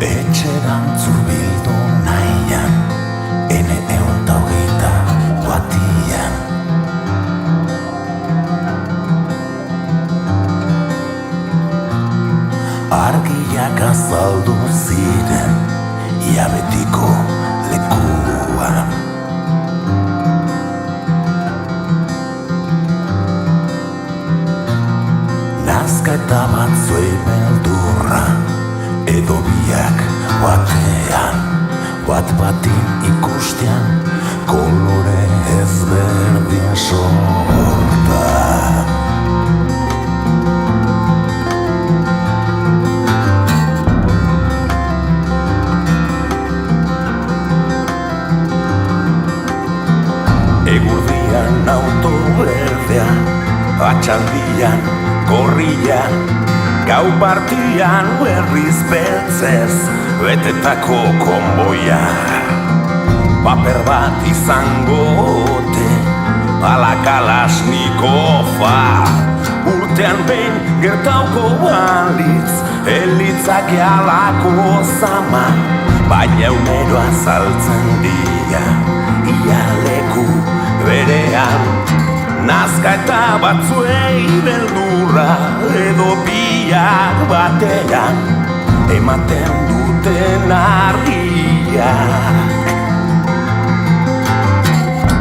Etxeran zurbildu nahian, ene egun taugeita batian. Argiak azaldu ziren, ia betiko lekuan. Nazka eta batzuei beldurra, edo biak batean, bat batin ikustean, kolore ezberdin sorta. Egurdian auto berdea, atxaldian gorria, gau partian berriz beltzez betetako konboia. Paper bat izango ote, ala Kalashnikofa, urtean behin gertauko balitz, elitzake alako zama, baina eunero azaltzen dira, ia leku berean. Nazka eta batzuei beldurra, edo biak batean, ematen duten argiak.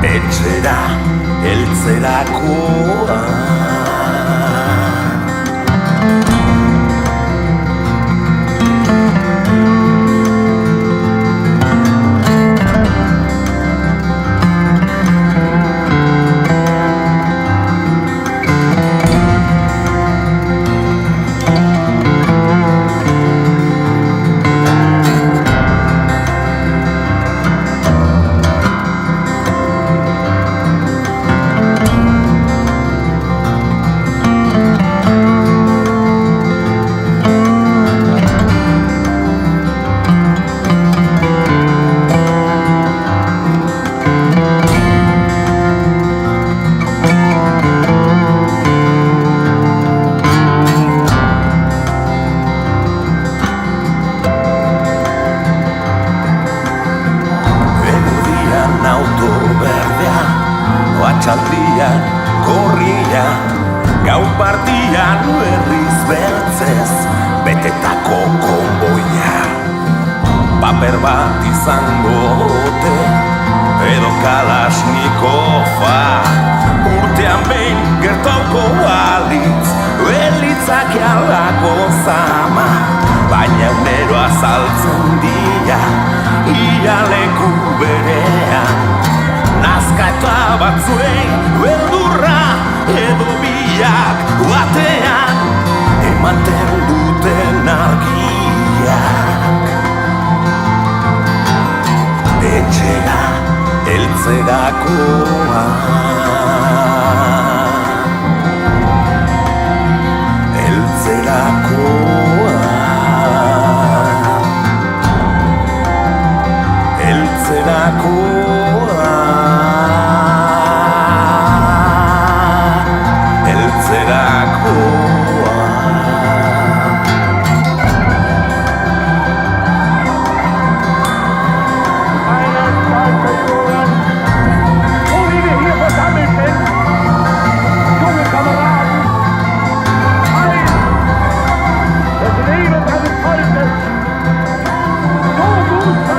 Etxera heltzerakoa. Auto berdea, atxaldian gorria, gau partian berriz beltzez betetako konboia. Paper bat izango ote, edo Kalashnikofa, urtean behin gertauko balitz, elitzake alako zama, baina eunero azaltzen dira, ia leku berean. Nazka eta batzuei beldurra, edo biak batean, ematen duten argiak. Etxera heltzerakoa. Heltzerakoa. Heltzerakoa. Leben eines Volkes, so gut